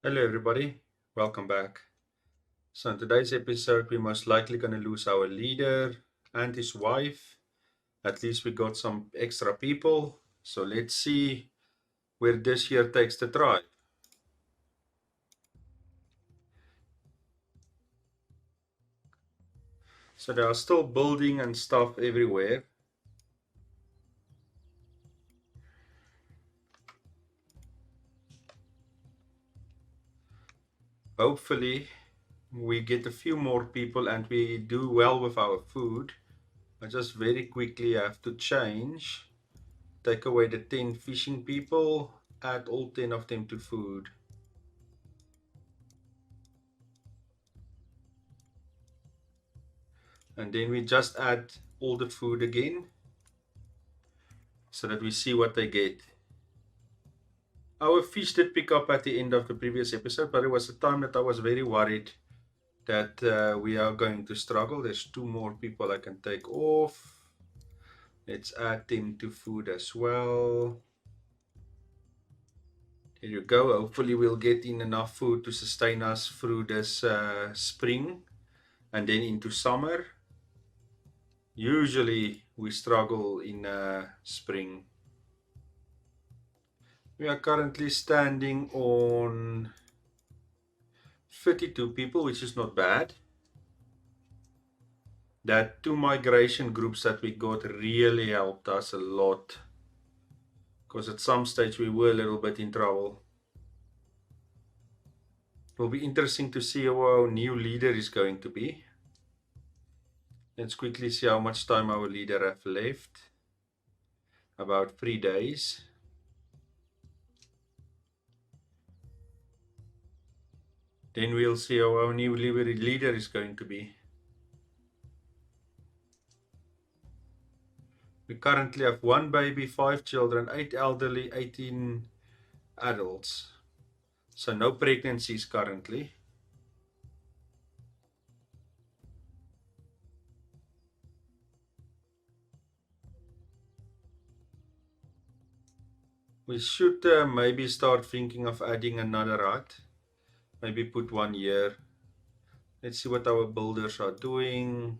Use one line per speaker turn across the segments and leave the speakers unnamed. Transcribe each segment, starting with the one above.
Hello everybody, welcome back. So in today's episode we're most likely going to lose our leader and his wife. At least we got some extra people. So let's see where this year takes the tribe. So there are still building and stuff everywhere. Hopefully we get a few more people and we do well with our food. I just very quickly have to change. Take away the 10 fishing people, add all 10 of them to food. And then we just add all the food again so that we see what they get. Our fish did pick up at the end of the previous episode, but it was a time that I was very worried that we are going to struggle. There's two more people I can take off. Let's add them to food as well. There you go. Hopefully we'll get in enough food to sustain us through this spring and then into summer. Usually we struggle in spring. We are currently standing on 32 people, which is not bad. That two migration groups that we got really helped us a lot, because at some stage we were a little bit in trouble. It will be interesting to see how our new leader is going to be. Let's quickly see how much time our leader have left. About 3 days. Then we'll see how our new leader is going to be. We currently have 1 baby, 5 children, 8 elderly, 18 adults. So no pregnancies currently. We should maybe start thinking of adding another hut. Maybe put one here. Let's see what our builders are doing.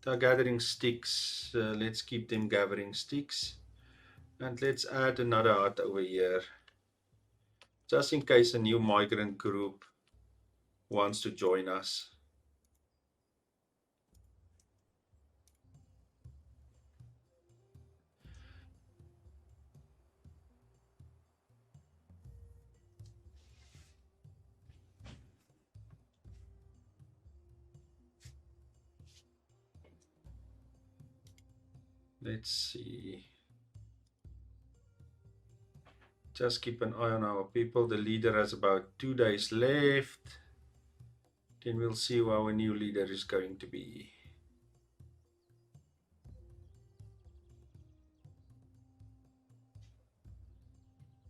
They're gathering sticks. Let's keep them gathering sticks. And let's add another hut over here. Just in case a new migrant group wants to join us. Let's see. Just keep an eye on our people. The leader has about 2 days left. Then we'll see who our new leader is going to be.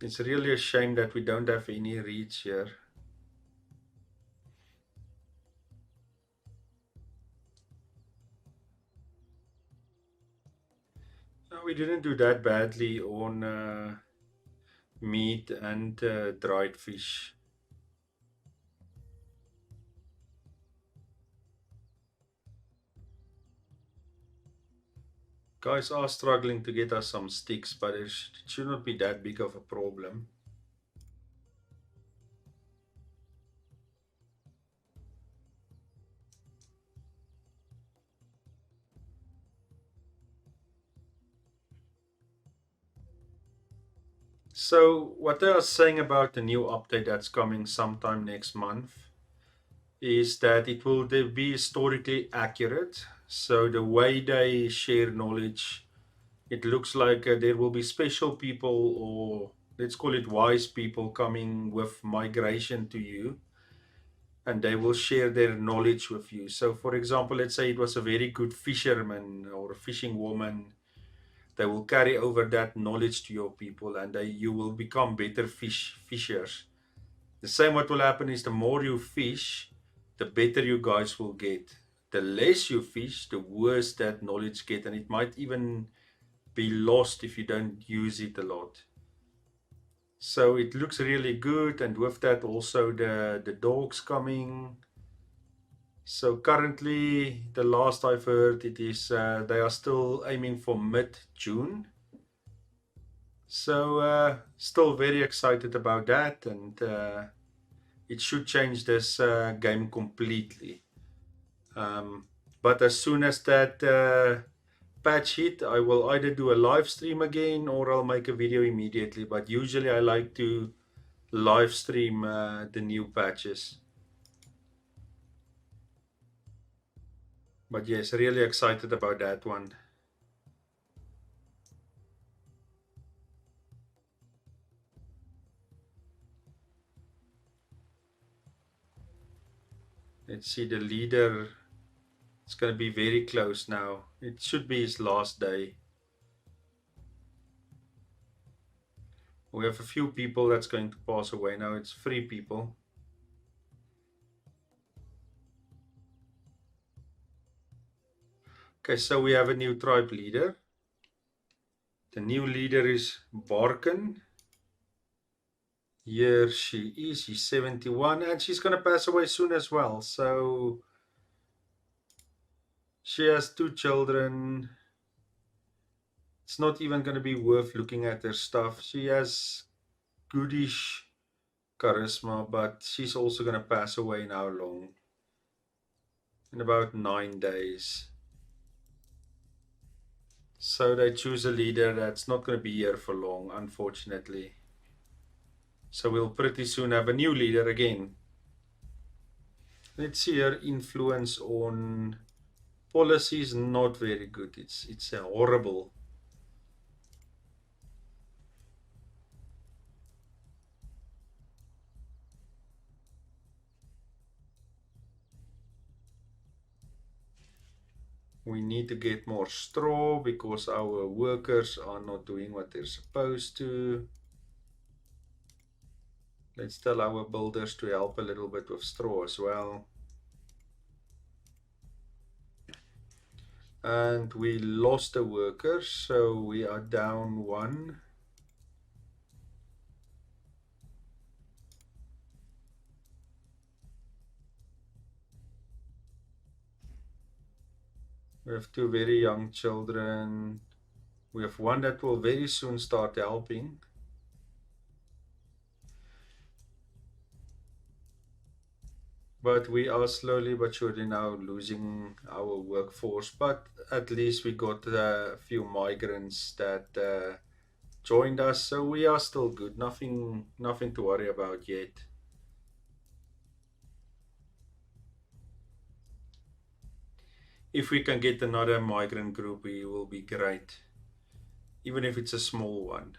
It's really a shame that we don't have any reach here. No, we didn't do that badly on meat and dried fish. Guys are struggling to get us some sticks, but it should not be that big of a problem. So what they are saying about the new update that's coming sometime next month is that it will be historically accurate. So the way they share knowledge, it looks like there will be special people, or let's call it wise people, coming with migration to you, and they will share their knowledge with you. So for example, let's say it was a very good fisherman or a fishing woman, they will carry over that knowledge to your people, and you will become better fishers. The same what will happen is the more you fish, the better you guys will get. The less you fish, the worse that knowledge get, and it might even be lost if you don't use it a lot. So it looks really good, and with that also the dogs coming. So currently, the last I've heard, it is they are still aiming for mid-June. So still very excited about that, and it should change this game completely. Um, but as soon as that patch hit, I will either do a live stream again or I'll make a video immediately. But usually I like to live stream the new patches. But yes, really excited about that one. Let's see, the leader. It's going to be very close now. It should be his last day. We have a few people that's going to pass away now. It's 3 people. Okay, so we have a new tribe leader. The new leader is Barkin. Here she is. She's 71 and she's going to pass away soon as well. So she has 2 children. It's not even going to be worth looking at her stuff. She has goodish charisma, but she's also going to pass away in how long? In about 9 days. So they choose a leader that's not going to be here for long, unfortunately. So we'll pretty soon have a new leader again. Let's see, her influence on policy is not very good. It's horrible. We need to get more straw because our workers are not doing what they're supposed to. Let's tell our builders to help a little bit with straw as well. And we lost a worker, so we are down 1. We have 2 very young children. We have 1 that will very soon start helping. But we are slowly but surely now losing our workforce. But at least we got a few migrants that joined us, so we are still good. Nothing to worry about yet. If we can get another migrant group, it will be great, even if it's a small one.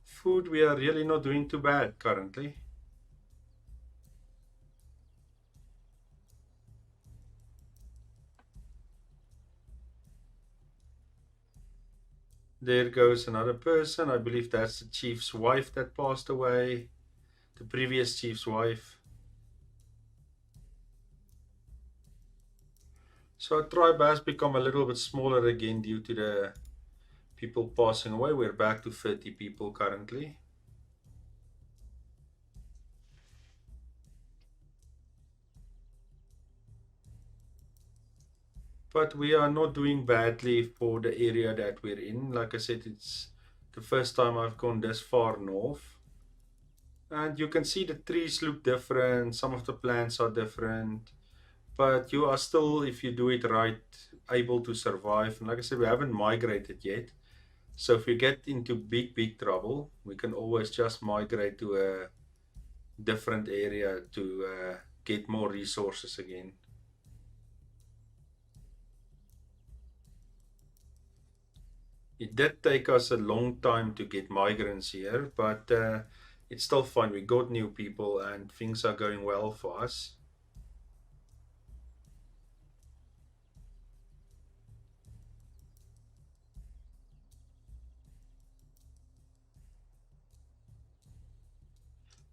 Food, we are really not doing too bad currently. There goes another person. I believe that's the chief's wife that passed away, the previous chief's wife. So our tribe has become a little bit smaller again due to the people passing away. We're back to 30 people currently. But we are not doing badly for the area that we're in. Like I said, it's the first time I've gone this far north. And you can see the trees look different, some of the plants are different, but you are still, if you do it right, able to survive. And like I said, we haven't migrated yet. So if we get into big trouble, we can always just migrate to a different area to get more resources again. It did take us a long time to get migrants here, but it's still fun. We got new people and things are going well for us.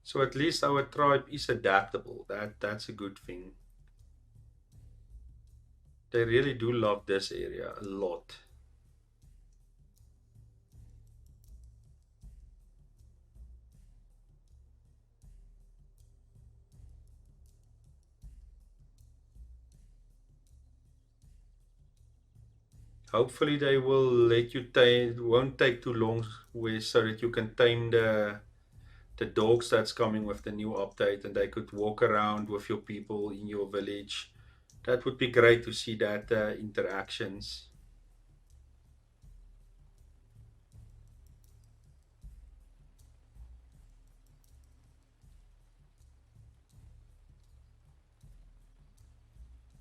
So at least our tribe is adaptable. That's a good thing. They really do love this area a lot. Hopefully, they will let you tame. It won't take too long, so that you can tame the dogs that's coming with the new update, and they could walk around with your people in your village. That would be great to see that interactions.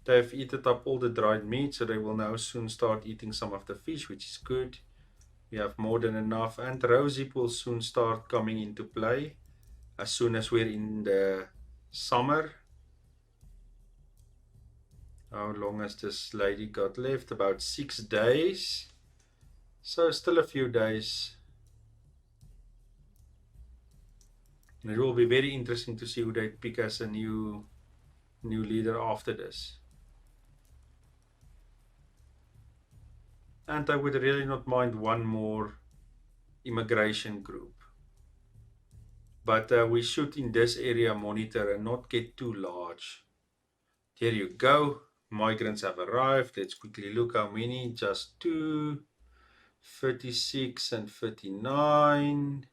They've eaten up all the dried meat, so they will now soon start eating some of the fish, which is good. We have more than enough, and rosehip will soon start coming into play as soon as we're in the summer. How long has this lady got left? About 6 days. So still a few days. It will be very interesting to see who they pick as a new leader after this. And I would really not mind one more immigration group. But we should in this area monitor and not get too large. Here you go. Migrants have arrived. Let's quickly look how many. Just two, 36 and 39.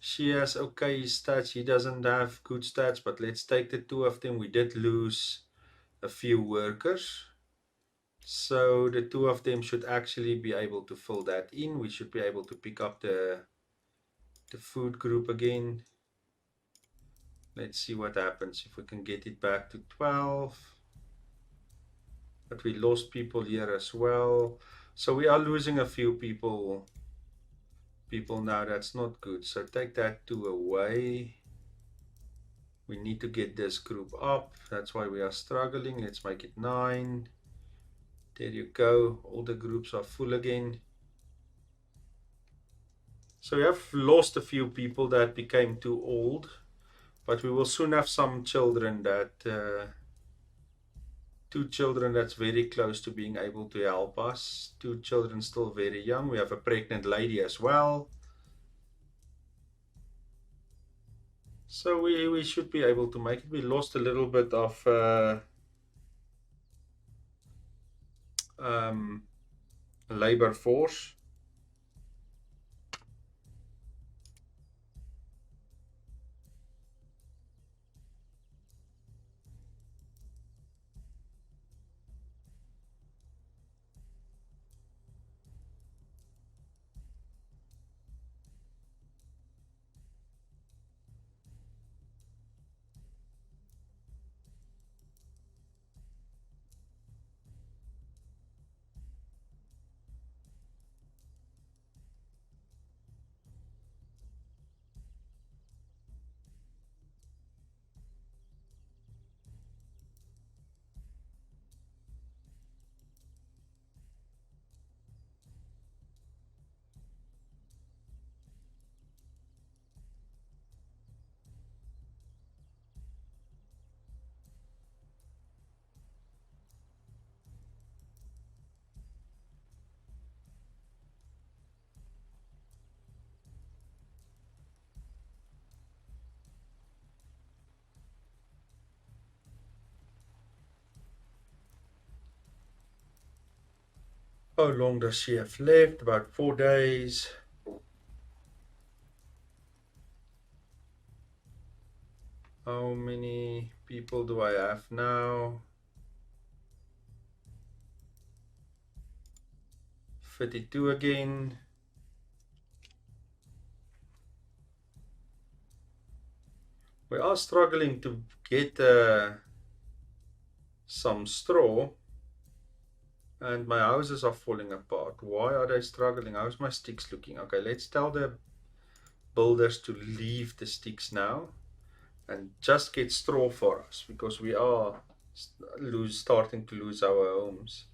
She has okay stats. He doesn't have good stats, but let's take the two of them. We did lose a few workers. So the two of them should actually be able to fill that in. We should be able to pick up the food group again. Let's see what happens if we can get it back to 12. But we lost people here as well. So we are losing a few people now. That's not good. So take that two away. We need to get this group up. That's why we are struggling. Let's make it 9. There you go. All the groups are full again. So we have lost a few people that became too old. But we will soon have some children that two children that's very close to being able to help us. Two children still very young. We have a pregnant lady as well. So we should be able to make it. We lost a little bit of um, labor force. How long does she have left? About 4 days. How many people do I have now? 32 again. We are struggling to get some straw, and my houses are falling apart. Why are they struggling? How's my sticks looking? Okay, let's tell the builders to leave the sticks now and just get straw for us, because we are starting to lose our homes.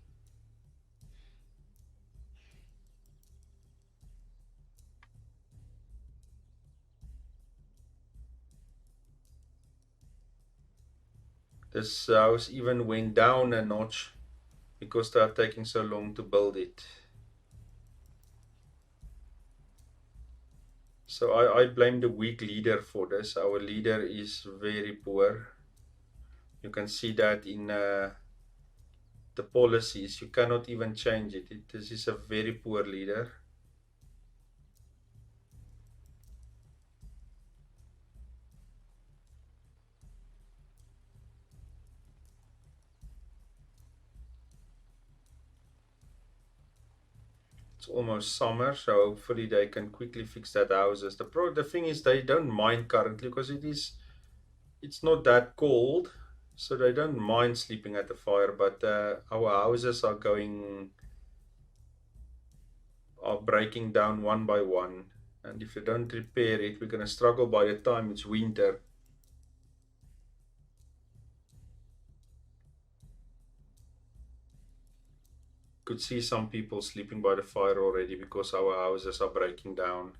This house even went down a notch because they are taking so long to build it. So I blame the weak leader for this. Our leader is very poor. You can see that in the policies. You cannot even change it. This is a very poor leader. It's almost summer, so hopefully they can quickly fix that houses. The thing is they don't mind currently because it's not that cold, so they don't mind sleeping at the fire. But our houses are breaking down one by one, and if you don't repair it, we're gonna struggle by the time it's winter. Could see some people sleeping by the fire already because our houses are breaking down.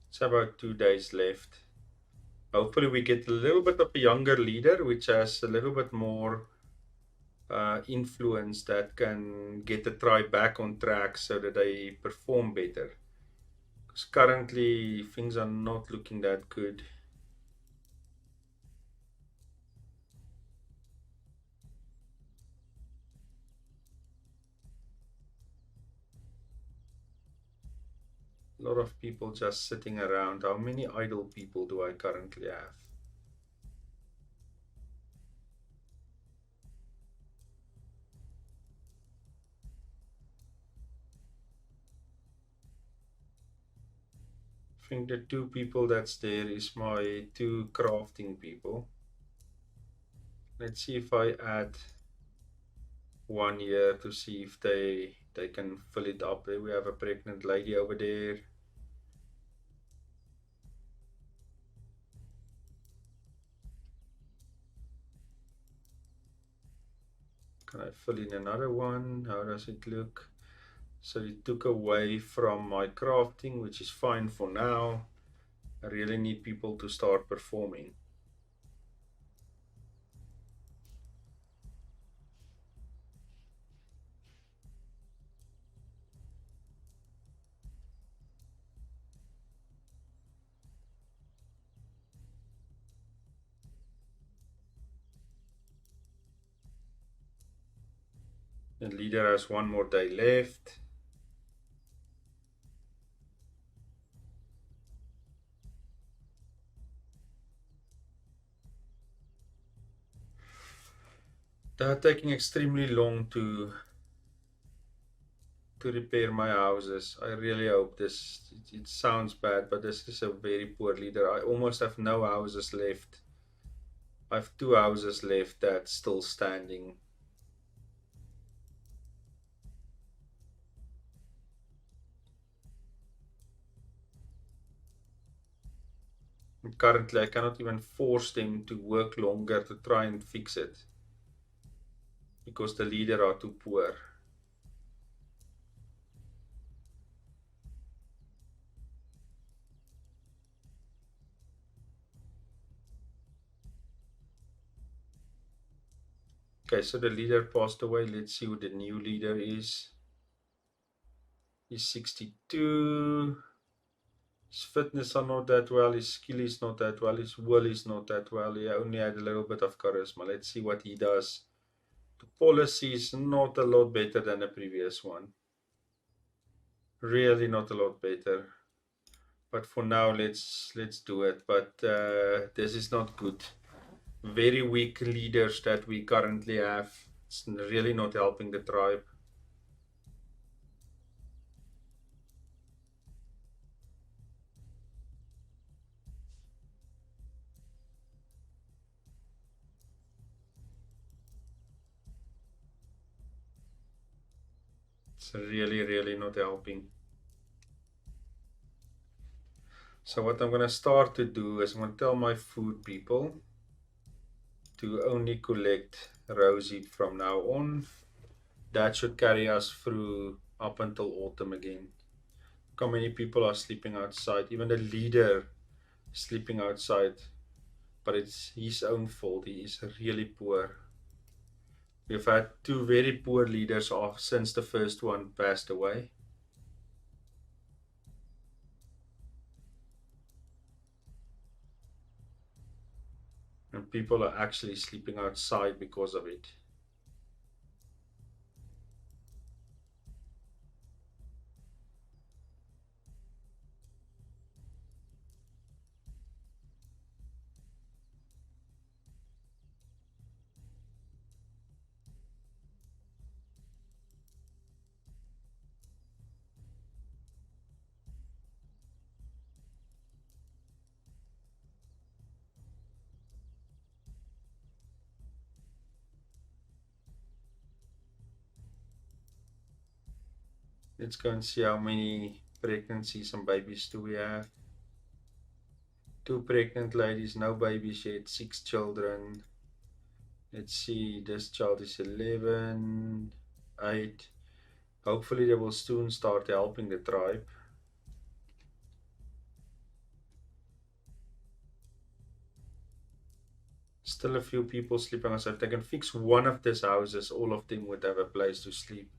It's about 2 days left. Hopefully, we get a little bit of a younger leader, which has a little bit more influence that can get the tribe back on track so that they perform better. Because currently, things are not looking that good. A lot of people just sitting around. How many idle people do I currently have? I think the two people that's there is my two crafting people. Let's see if I add one here to see if they can fill it up. We have a pregnant lady over there. Can I fill in another one? How does it look? So it took away from my crafting, which is fine for now. I really need people to start performing. The leader has one more day left. They're taking extremely long to repair my houses. I really hope this. It sounds bad, but this is a very poor leader. I almost have no houses left. I have two houses left that's still standing. And currently, I cannot even force them to work longer to try and fix it because the leader are too poor. Okay, so the leader passed away. Let's see who the new leader is. He's 62. His fitness are not that well. His skill is not that well. His will is not that well. He only had a little bit of charisma. Let's see what he does. The policy is not a lot better than the previous one. Really not a lot better. But for now, let's do it. But this is not good. Very weak leaders that we currently have. It's really not helping the tribe. It's really, really not helping. So what I'm gonna start to do is I'm gonna tell my food people to only collect rosehip from now on. That should carry us through up until autumn again. Look how many people are sleeping outside. Even the leader sleeping outside, but it's his own fault. He is really poor. We've had two very poor leaders off since the first one passed away. And people are actually sleeping outside because of it. Let's go and see how many pregnancies and babies do we have. Two pregnant ladies, no babies yet, 6 children. Let's see, this child is 11, 8. Hopefully they will soon start helping the tribe. Still a few people sleeping outside. If they can fix one of these houses, all of them would have a place to sleep.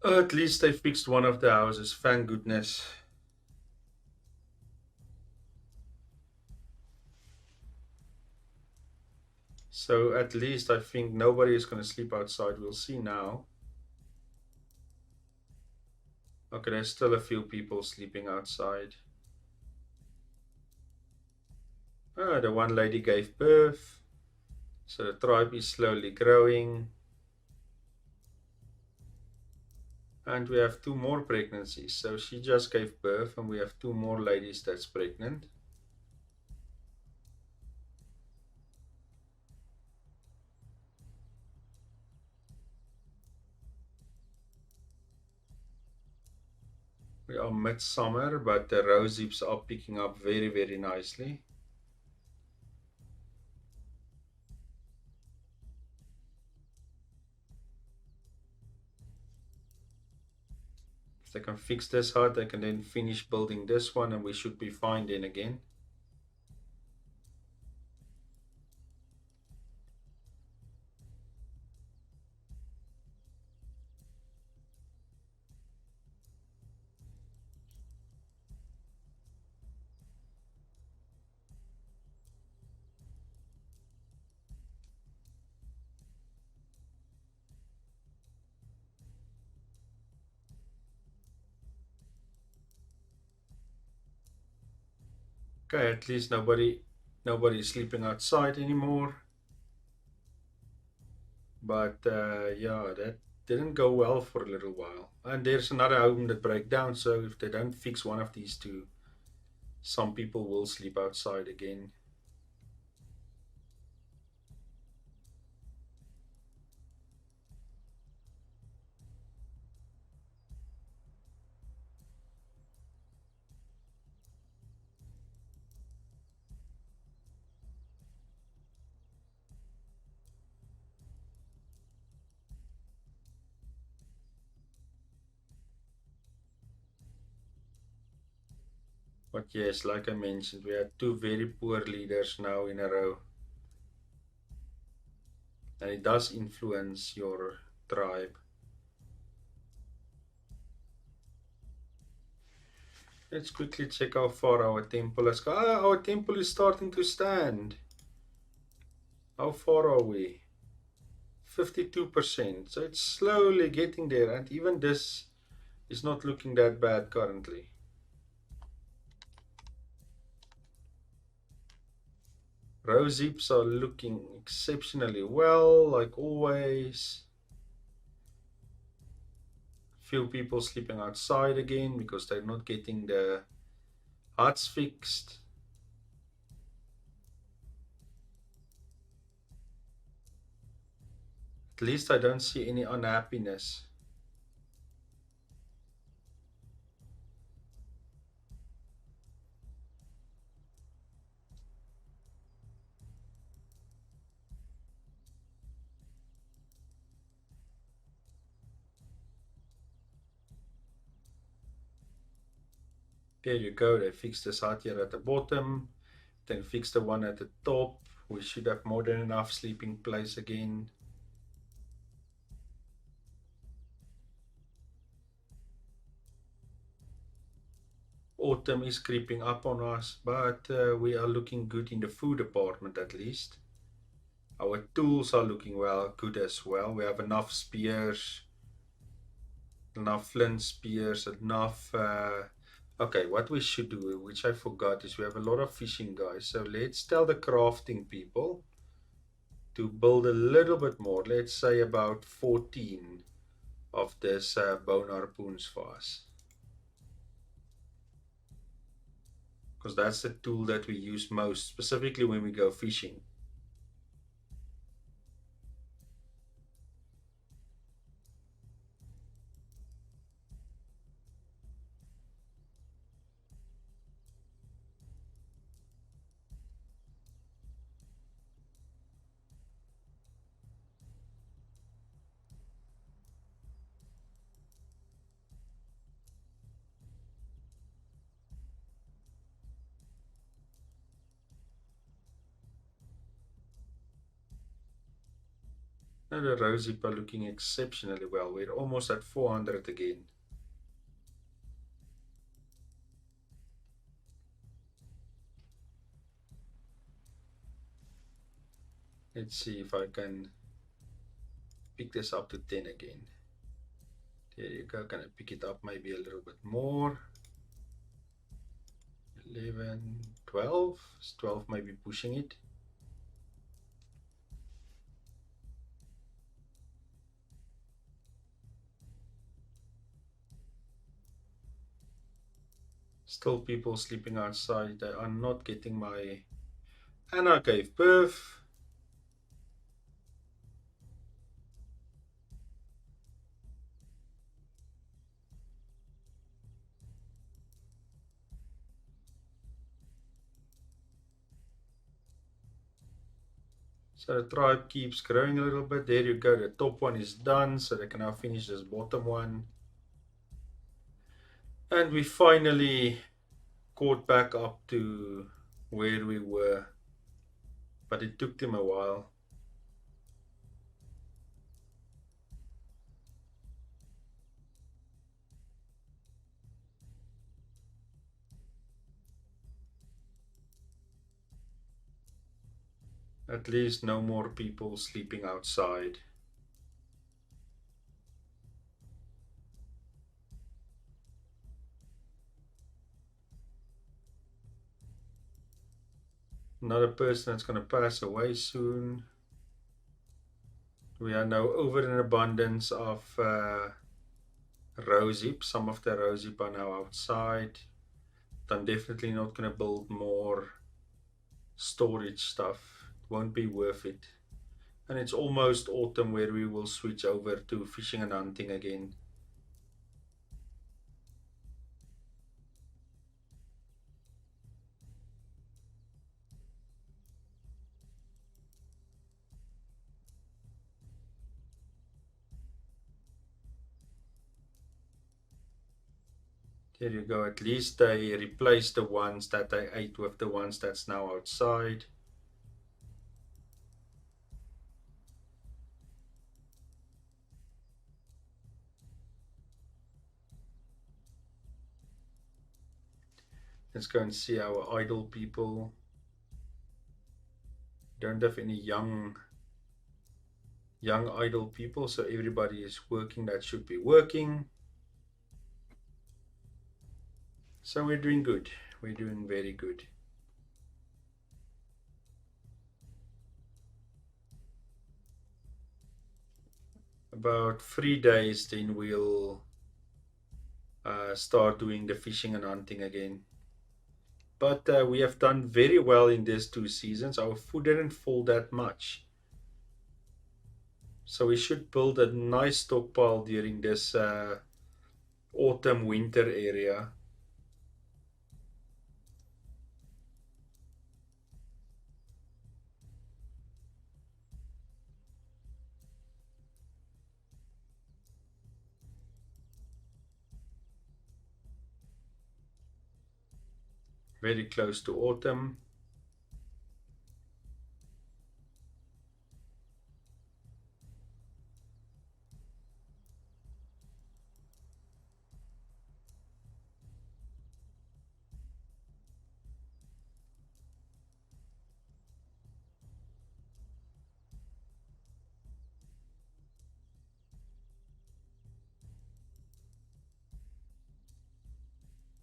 At least they fixed one of the houses, thank goodness. So at least I think nobody is going to sleep outside. We'll see now. Okay, there's still a few people sleeping outside. The one lady gave birth. So the tribe is slowly growing. And we have two more pregnancies. So she just gave birth and we have two more ladies that's pregnant. We are midsummer, but the rose hips are picking up very, very nicely. If they can fix this hut, they can then finish building this one and we should be fine then again. Okay, at least nobody is sleeping outside anymore. But yeah, that didn't go well for a little while. And there's another home that break down, so if they don't fix one of these two, some people will sleep outside again. But yes, like I mentioned, we had two very poor leaders now in a row. and it does influence your tribe. Let's quickly check how far our temple has gone. Ah, our temple is starting to stand. How far are we? 52%. So it's slowly getting there, and even this is not looking that bad currently. Rose hips are looking exceptionally well, like always. Few people sleeping outside again because they're not getting the huts fixed. At least I don't see any unhappiness. There you go, they fixed this hut here at the bottom, then fix the one at the top. We should have more than enough sleeping place again. Autumn is creeping up on us, but we are looking good in the food department at least. Our tools are looking well, good as well. We have enough spears, enough flint spears, enough. Okay, what we should do, which I forgot, is we have a lot of fishing guys. So let's tell the crafting people to build a little bit more. Let's say about 14 of this bone harpoons for us. Because that's the tool that we use most, specifically when we go fishing. And the rosy are looking exceptionally well. We're almost at 400 again. Let's see if I can pick this up to 10 again. There you go. Can I pick it up maybe a little bit more? 11, 12. Is 12 maybe pushing it? Still people sleeping outside. They are not getting my... Anna gave birth. So the tribe keeps growing a little bit. There you go. The top one is done. So they can now finish this bottom one. And we finally caught back up to where we were. But it took them a while. At least no more people sleeping outside. Another person that's going to pass away soon. We are now over an abundance of rosehip. Some of the rosehip are now outside. I'm definitely not going to build more storage stuff. It won't be worth it. And it's almost autumn where we will switch over to fishing and hunting again. There you go. At least they replaced the ones that they ate with the ones that's now outside. Let's go and see our idle people. Don't have any young idle people, so everybody is working that should be working. So we're doing good. We're doing very good. About 3 days, then we'll start doing the fishing and hunting again. But we have done very well in these 2 seasons. Our food didn't fall that much. So we should build a nice stockpile during this autumn winter area. Very close to autumn.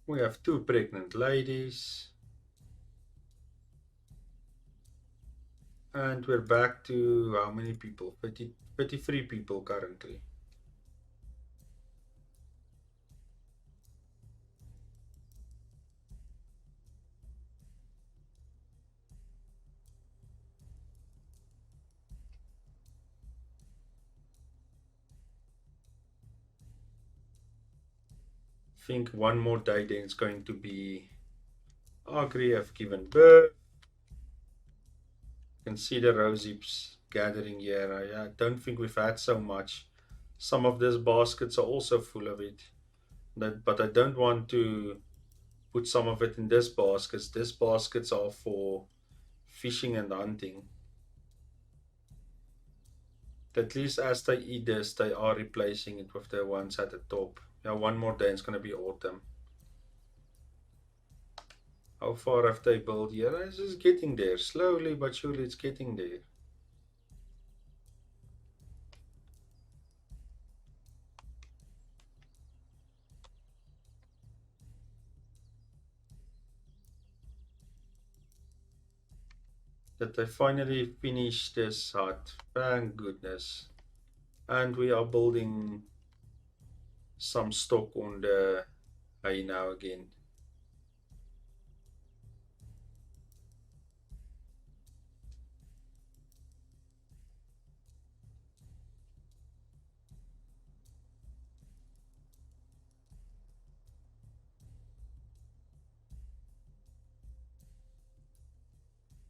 We have 2 pregnant ladies. And we're back to how many people? 33 people currently. I think one more day then it's going to be Agri have given birth. You can see the rose hips gathering here. I don't think we've had so much. Some of these baskets are also full of it. But I don't want to put some of it in this baskets. These baskets are for fishing and hunting. At least as they eat this, they are replacing it with the ones at the top. Yeah, one more day it's going to be autumn. How far have they built here? It's just getting there. Slowly but surely it's getting there. That they finally finished this hut. Thank goodness. And we are building some stock on the hay now again.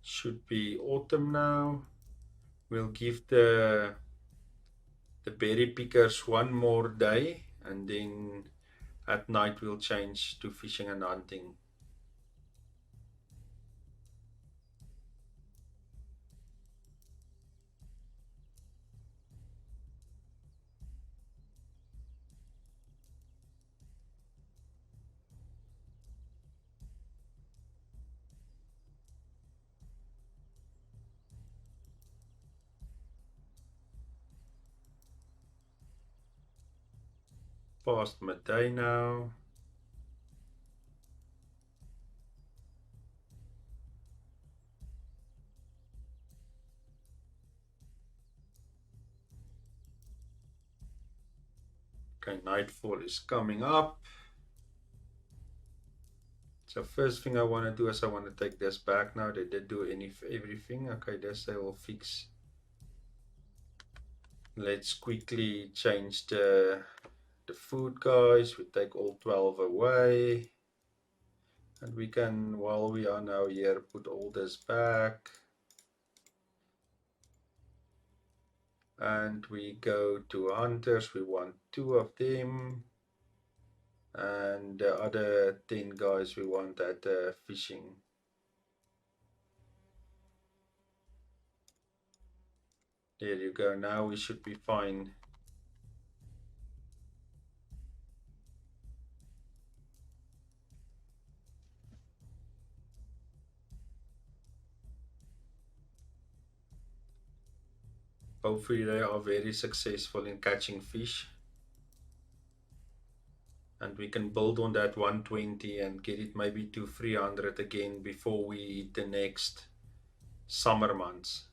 Should be autumn now. We'll give the berry pickers one more day, and then at night we'll change to fishing and hunting. Past midday now. Okay, nightfall is coming up. So first thing I want to do is I want to take this back now. They did do everything. Okay, this they will fix. Let's quickly change the food, guys. We take all 12 away. And we can, while we are now here, put all this back. And we go to hunters. We want 2 of them. And the other 10 guys we want at fishing. There you go. Now we should be fine. Hopefully they are very successful in catching fish, and we can build on that 120 and get it maybe to 300 again before we hit the next summer months.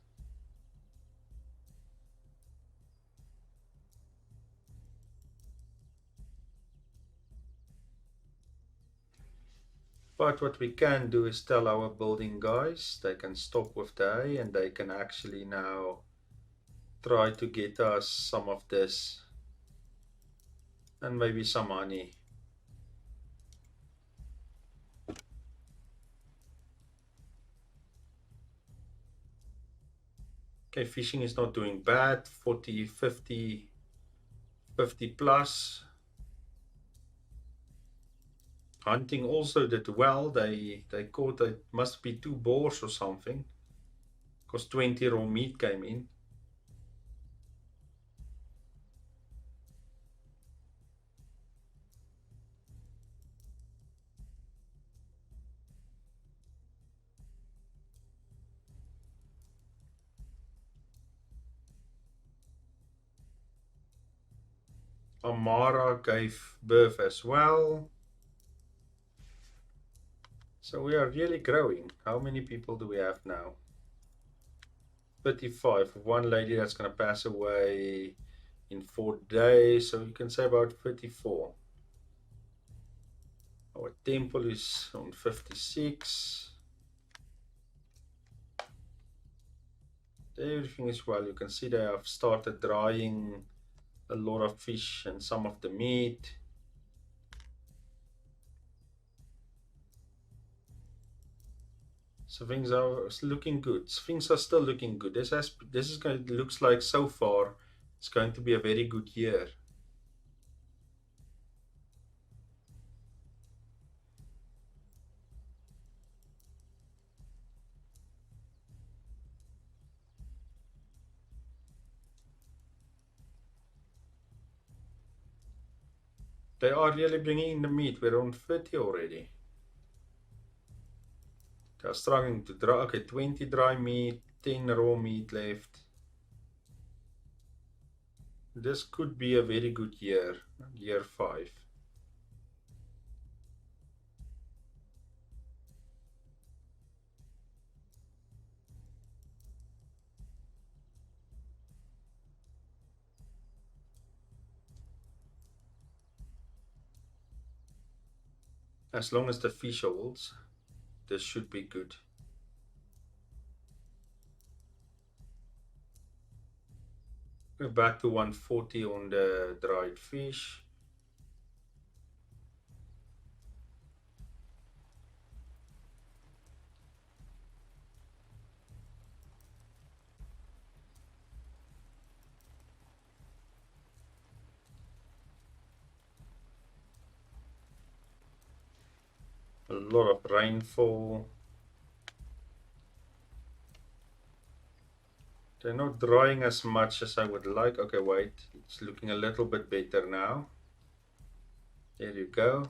But what we can do is tell our building guys they can stop with the hay and they can actually now try to get us some of this and maybe some honey. Okay, fishing is not doing bad. 40, 50, 50 plus. Hunting also did well. They caught, it must be two boars or something, because 20 raw meat came in. Amara gave birth as well. So we are really growing. How many people do we have now? 35. One lady that's going to pass away in 4 days. So you can say about 34. Our temple is on 56. Everything is well. You can see they have started drying a lot of fish and some of the meat. So things are looking good. Things are still looking good. This is going looks like so far it's going to be a very good year. They are really bringing in the meat. We're on 30 already. They're struggling to dry. Okay, 20 dry meat, 10 raw meat left. This could be a very good year, year 5. As long as the fish holds, this should be good. We're back to 140 on the dried fish. A lot of rainfall. They're not drying as much as I would like. Okay, wait. It's looking a little bit better now. There you go.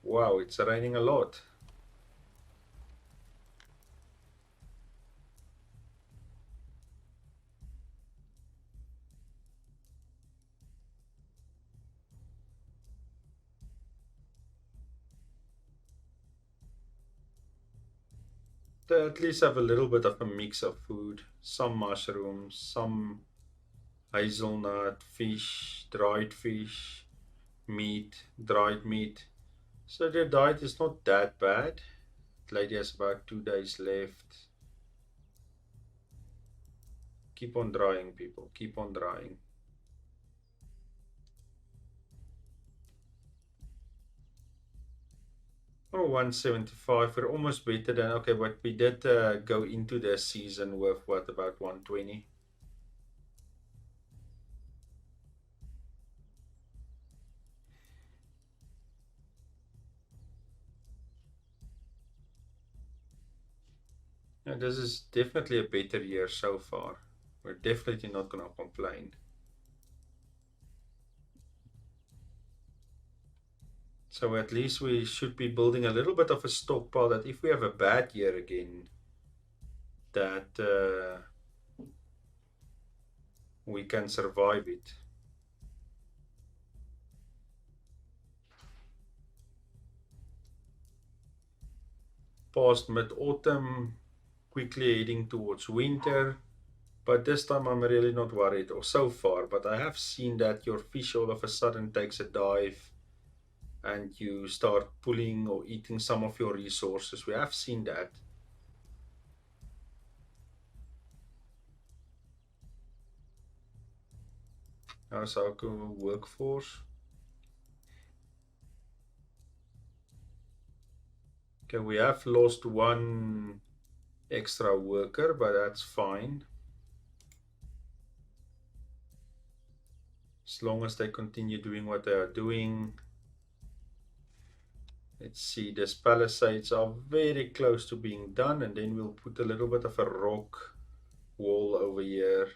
Wow, it's raining a lot. They at least have a little bit of a mix of food. Some mushrooms, some hazelnut, fish, dried fish, meat, dried meat. So their diet is not that bad. The lady has about 2 days left. Keep on drying, people. Keep on drying. Oh, 175. We're almost better than. Okay, but we did go into the season with what, about 120? Yeah, this is definitely a better year so far. We're definitely not going to complain. So at least we should be building a little bit of a stockpile that if we have a bad year again, that we can survive it. Past mid-autumn, quickly heading towards winter. But this time I'm really not worried, or so far. But I have seen that your fish all of a sudden takes a dive and you start pulling or eating some of your resources. We have seen that. How's our workforce? Okay, we have lost one extra worker, but that's fine. As long as they continue doing what they are doing. Let's see, these palisades are very close to being done, and then we'll put a little bit of a rock wall over here.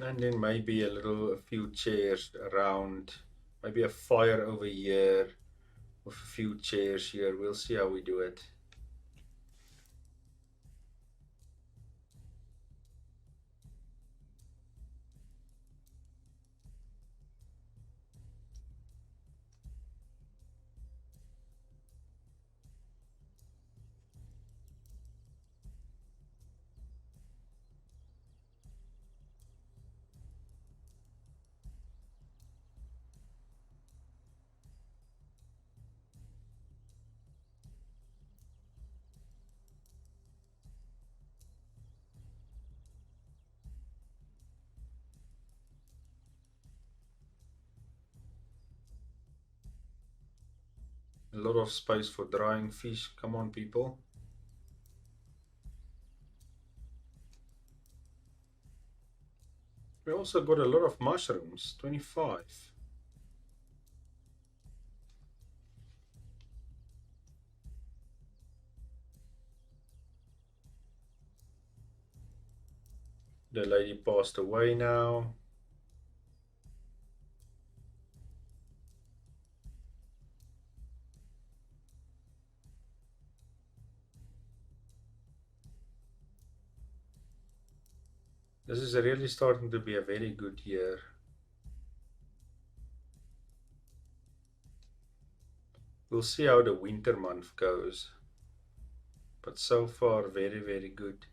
And then maybe a few chairs around, maybe a fire over here with a few chairs here. We'll see how we do it. A lot of space for drying fish. Come on, people. We also got a lot of mushrooms, 25. The lady passed away now. This is really starting to be a very good year. We'll see how the winter month goes. But so far, very, very good.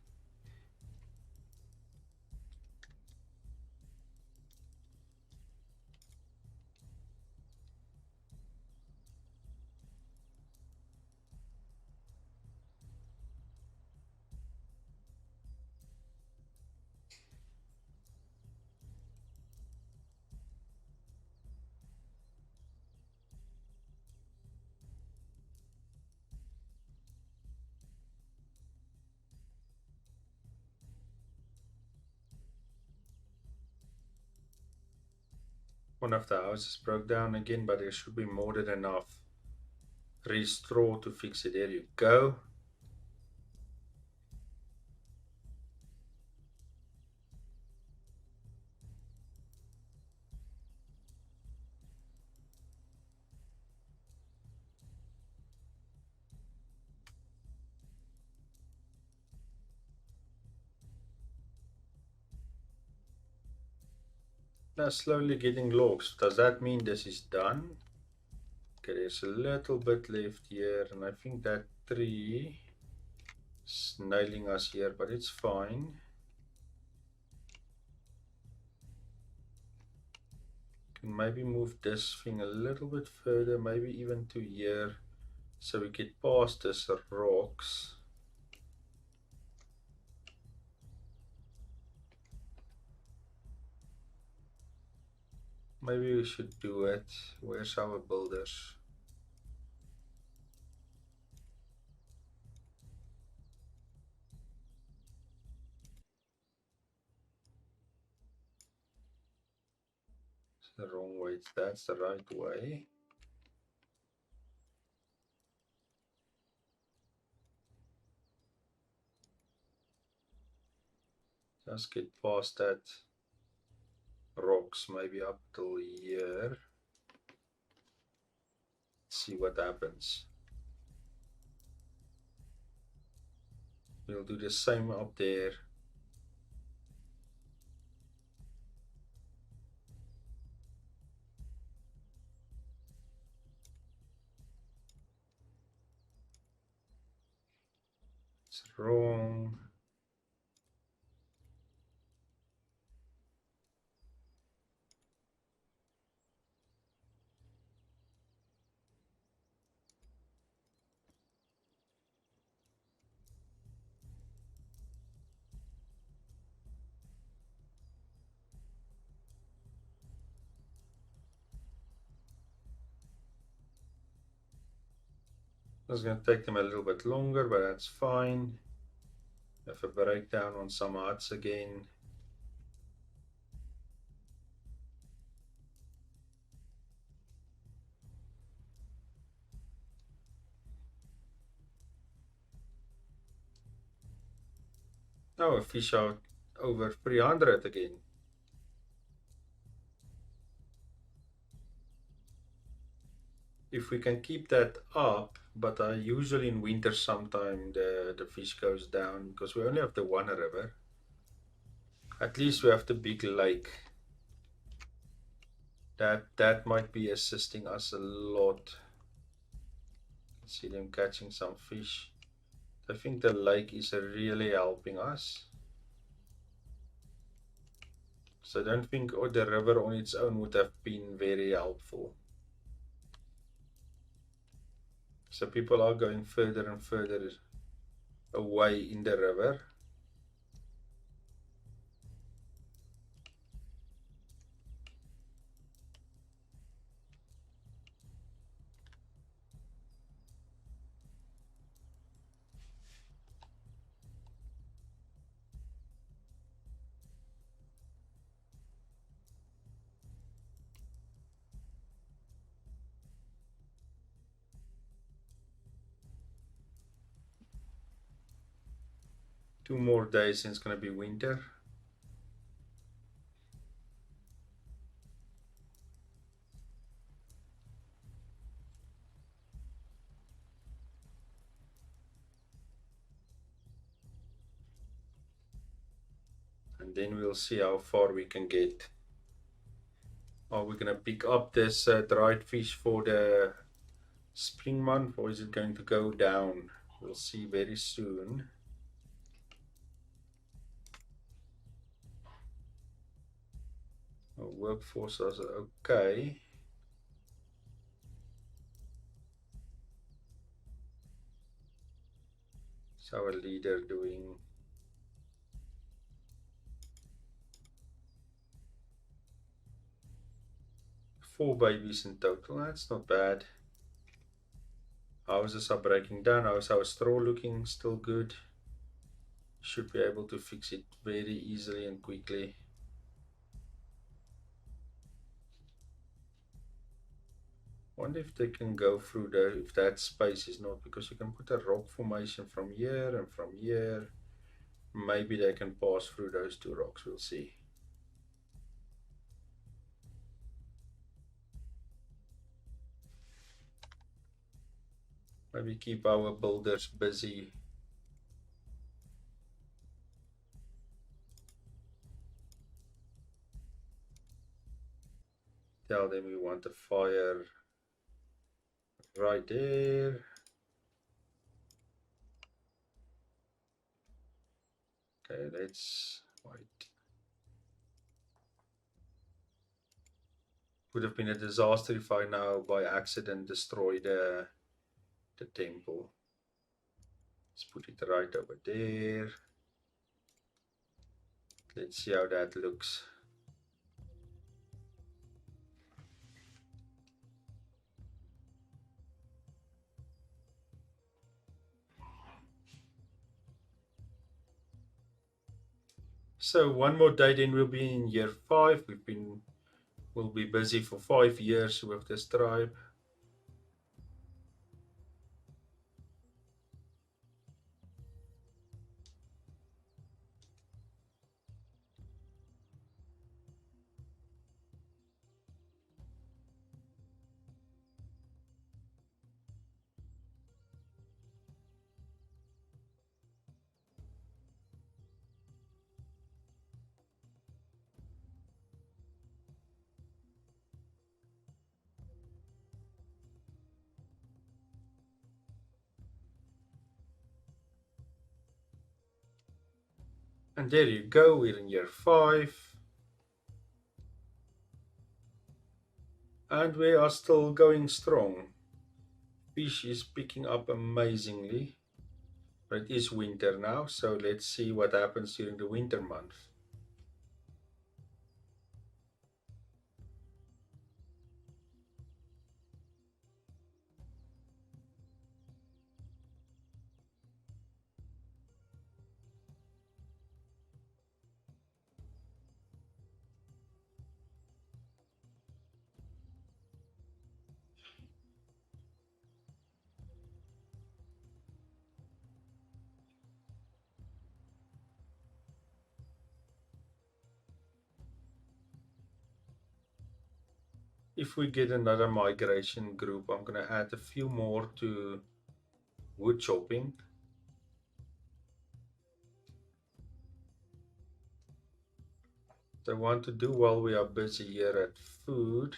One of the houses broke down again, but there should be more than enough straw to fix it. There you go. Now slowly getting logs. Does that mean this is done? Okay, there's a little bit left here, and I think that tree is nailing us here, but it's fine. Can maybe move this thing a little bit further, maybe even to here, so we get past this rocks. Maybe we should do it. Where's our builders? It's the wrong way. That's the right way. Just get past that rocks, maybe up till here. See what happens. We'll do the same up there. It's wrong. It's going to take them a little bit longer, but that's fine. Have a breakdown on some huts again. Now a fish out over 300 again. If we can keep that up, but usually in winter sometime the fish goes down because we only have the one river. At least we have the big lake. That might be assisting us a lot. See them catching some fish. I think the lake is really helping us. So I don't think the river on its own would have been very helpful. So people are going further and further away in the river. Two more days and it's going to be winter. And then we'll see how far we can get. Are we going to pick up this dried fish for the spring month, or is it going to go down? We'll see very soon. Our workforce is okay. What's our leader doing? 4 babies in total. That's not bad. Houses are breaking down. How's our straw looking? Still good. Should be able to fix it very easily and quickly. Wonder if they can go through there, if that space is not, because you can put a rock formation from here and from here. Maybe they can pass through those two rocks. We'll see. Maybe keep our builders busy. Tell them we want a fire right there. Okay, let's wait. Would have been a disaster if I now by accident destroy the temple. Let's put it right over there. Let's see how that looks. So one more day, then we'll be in year 5. We'll be busy for 5 years with this tribe. And there you go, we're in year 5. And we are still going strong. Fish is picking up amazingly. But it is winter now, so let's see what happens during the winter month. If we get another migration group, I'm going to add a few more to wood chopping. I want to do while we are busy here at food.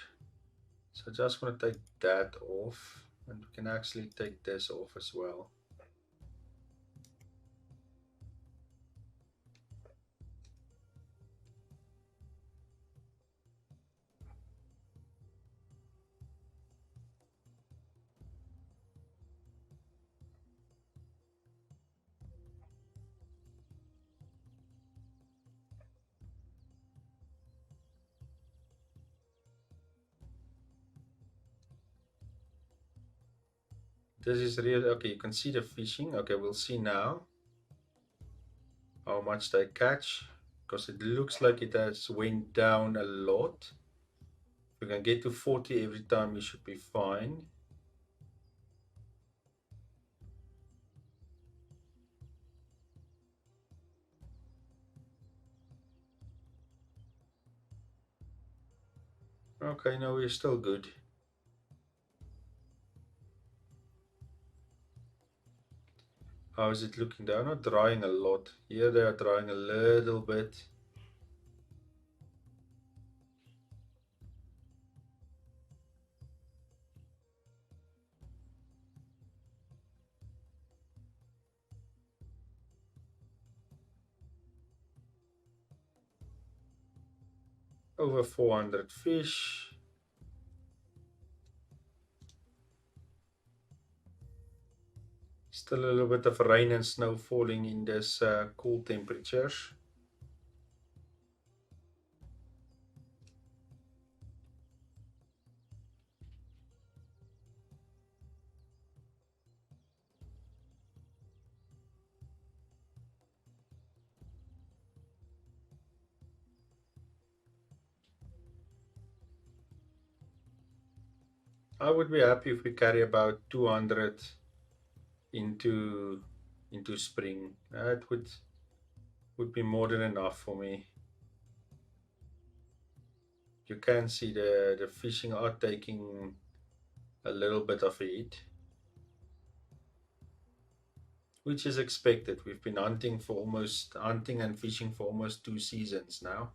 So I just want to take that off, and we can actually take this off as well. This is really okay. You can see the fishing. Okay, we'll see now how much they catch, because it looks like it has went down a lot. If we can get to 40 every time, we should be fine. Okay, no, we're still good. How is it looking? They're not drying a lot. Here they are drying a little bit. Over 400 fish. Still a little bit of rain and snow falling in this cool temperatures. I would be happy if we carry about 200 into spring. That would be more than enough for me. You can see the fishing are taking a little bit of heat, which is expected. We've been hunting and fishing for almost 2 seasons now.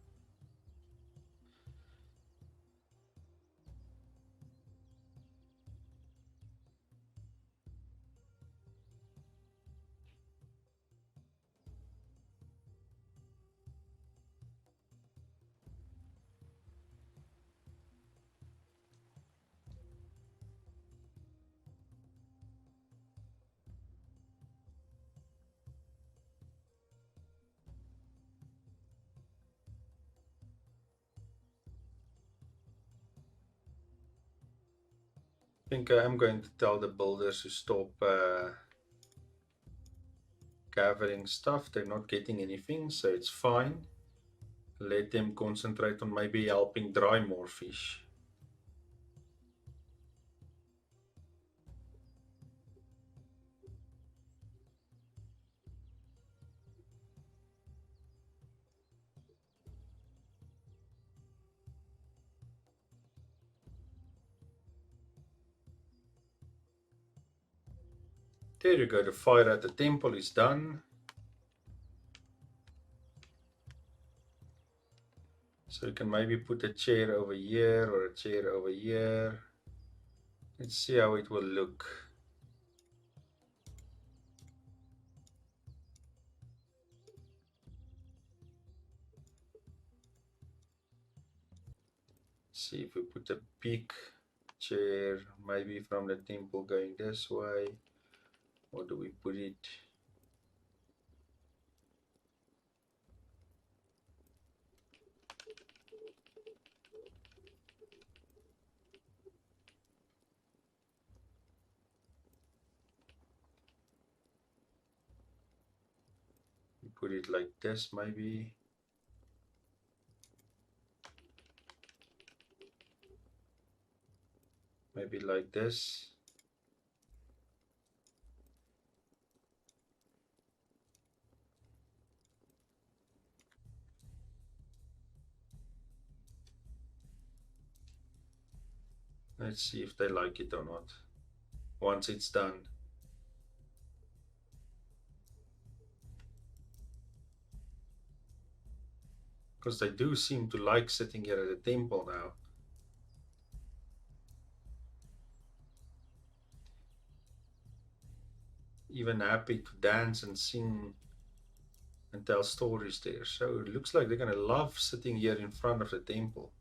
I think I am going to tell the builders to stop gathering stuff. They're not getting anything, so it's fine. Let them concentrate on maybe helping dry more fish. There you go, the fire at the temple is done. So you can maybe put a chair over here or a chair over here. Let's see how it will look. See if we put a big chair, maybe from the temple going this way. Or do we put it? We put it like this, maybe. Maybe like this. Let's see if they like it or not once it's done. Because they do seem to like sitting here at the temple now. Even happy to dance and sing and tell stories there. So it looks like they're going to love sitting here in front of the temple.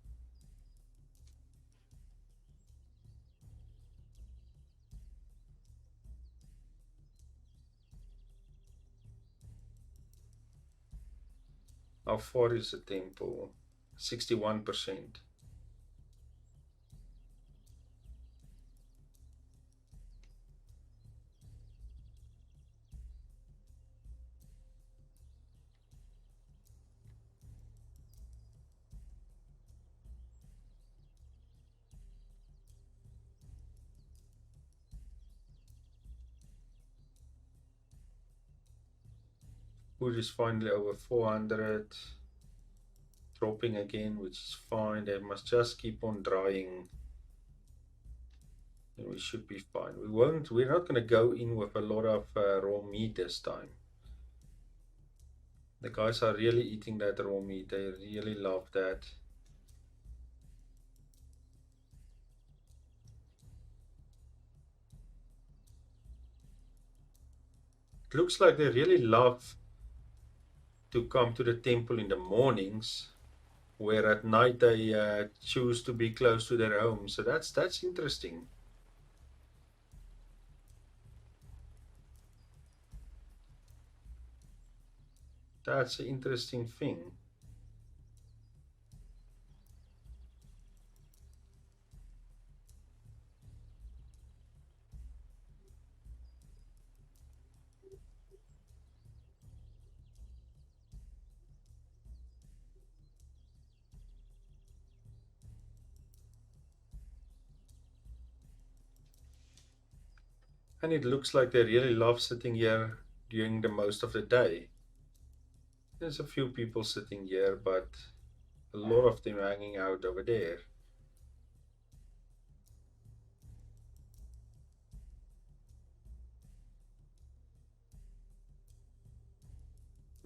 How far is the temple? 61%. Food is finally over 400. Dropping again, which is fine. They must just keep on drying. And we should be fine. We're not going to go in with a lot of raw meat this time. The guys are really eating that raw meat. They really love that. It looks like they really love to come to the temple in the mornings, where at night they choose to be close to their home. So that's interesting. That's an interesting thing. And it looks like they really love sitting here during the most of the day. There's a few people sitting here, but a lot of them hanging out over there.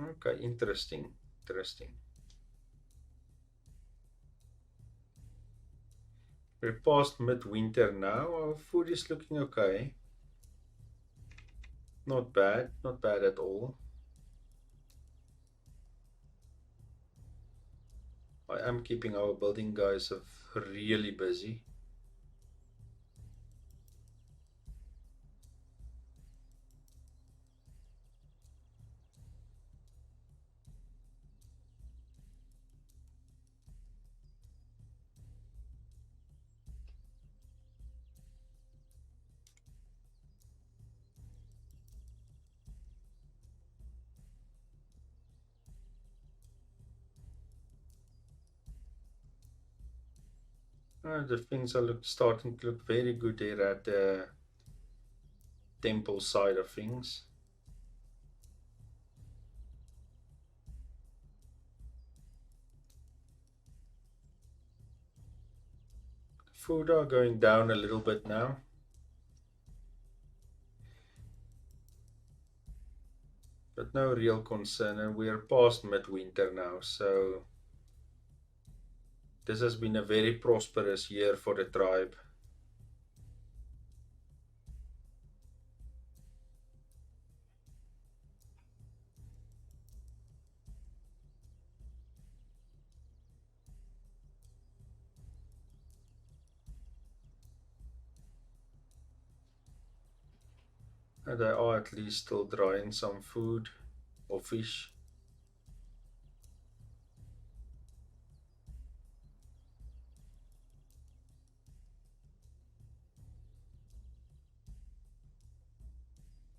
Okay, interesting. Interesting. We're past midwinter now. Our food is looking okay. Not bad. Not bad at all. I am keeping our building guys really busy. The things are starting to look very good here at the temple side of things. Food are going down a little bit now. But no real concern, and we are past midwinter now, so this has been a very prosperous year for the tribe. And they are at least still drying some food or fish.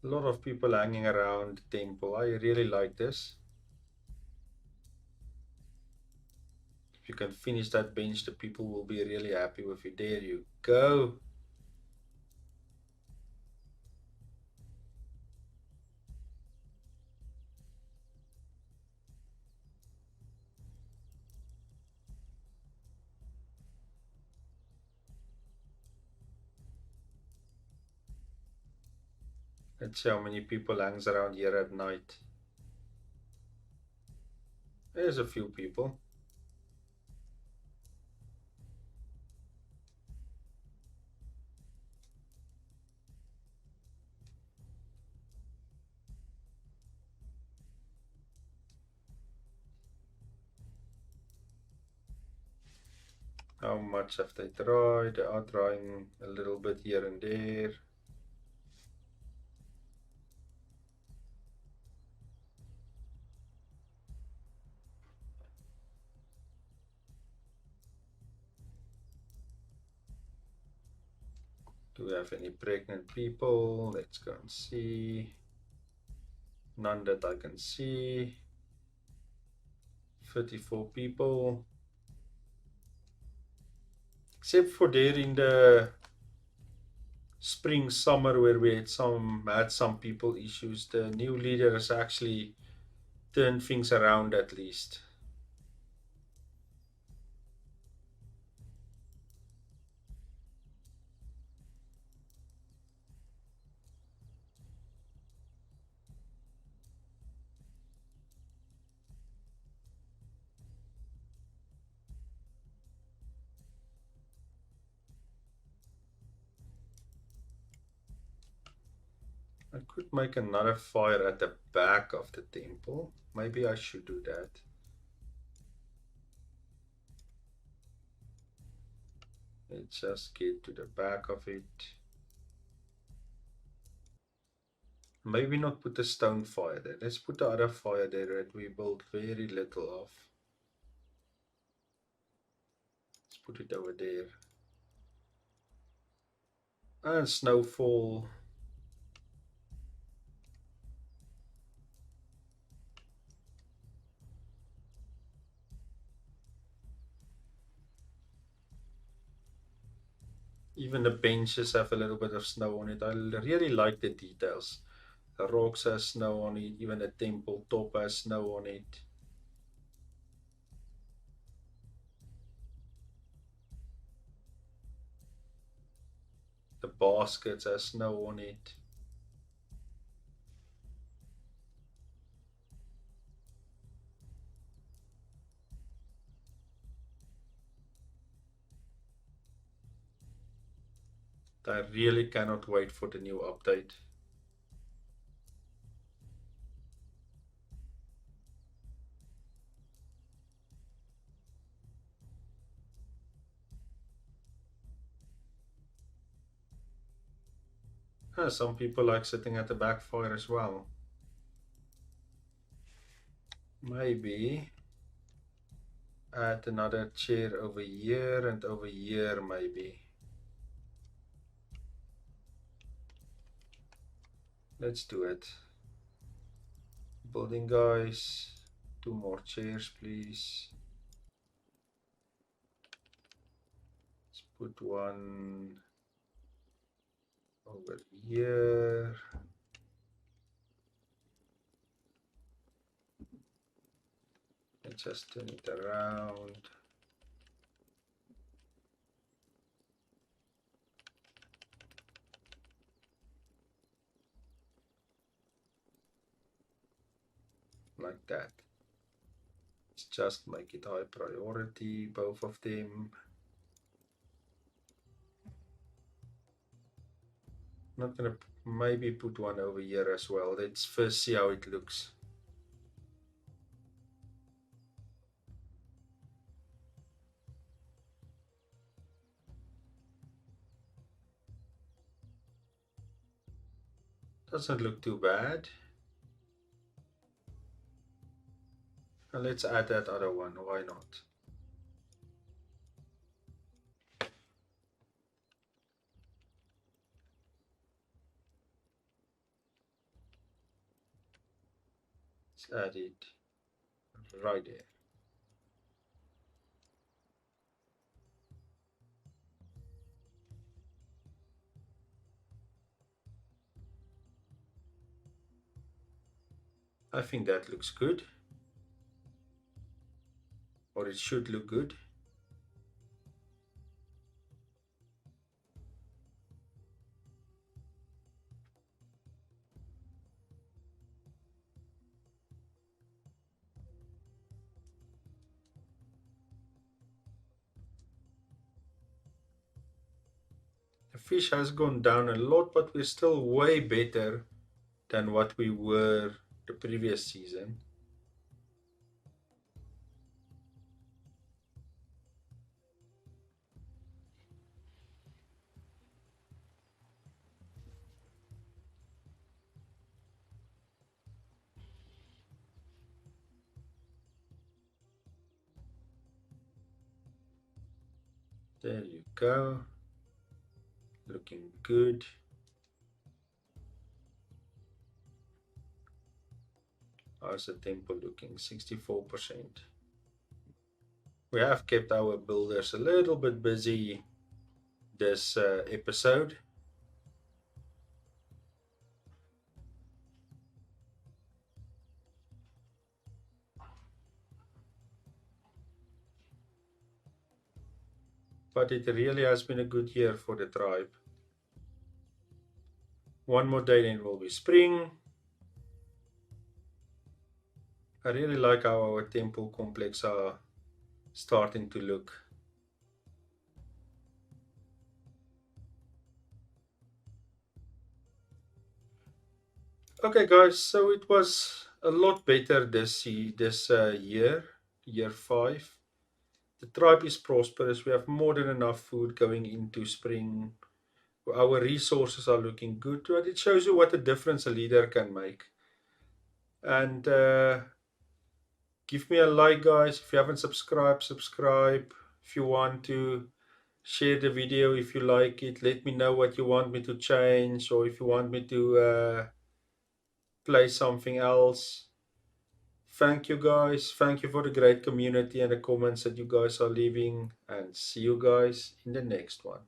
A lot of people hanging around the temple. I really like this. If you can finish that bench, the people will be really happy with you. There you go. Let's see how many people hangs around here at night. There's a few people. How much have they dried? They are drying a little bit here and there. Do we have any pregnant people? Let's go and see. None that I can see. 34 people. Except for there in the spring summer where we had some people issues. The new leader has actually turned things around at least. I could make another fire at the back of the temple. Maybe I should do that. Let's just get to the back of it. Maybe not put the stone fire there. Let's put the other fire there that we built very little of. Let's put it over there. And snowfall. Even the benches have a little bit of snow on it. I really like the details. The rocks has snow on it. Even the temple top has snow on it. The baskets has snow on it. I really cannot wait for the new update. Some people like sitting at the back fire as well. Maybe add another chair over here and over here maybe. Let's do it. Building guys, 2 more chairs please. Let's put one over here. Let's just turn it around. Like that. Let's just make it high priority, both of them. Not gonna maybe put one over here as well. Let's first see how it looks. Doesn't look too bad. And let's add that other one, why not? Let's add it right there. I think that looks good, or it should look good. The fish has gone down a lot, but we're still way better than what we were the previous season. There you go. Looking good. How's the tempo looking? 64%. We have kept our builders a little bit busy this episode. But it really has been a good year for the tribe. One more day, then it will be spring. I really like how our temple complex are starting to look. Okay, guys, so it was a lot better this year, year 5. The tribe is prosperous. We have more than enough food going into spring. Our resources are looking good, but it shows you what a difference a leader can make. And give me a like, guys. If you haven't subscribed, subscribe. If you want to share the video, if you like it, let me know what you want me to change, or if you want me to play something else. Thank you, guys. Thank you for the great community and the comments that you guys are leaving. And see you guys in the next one.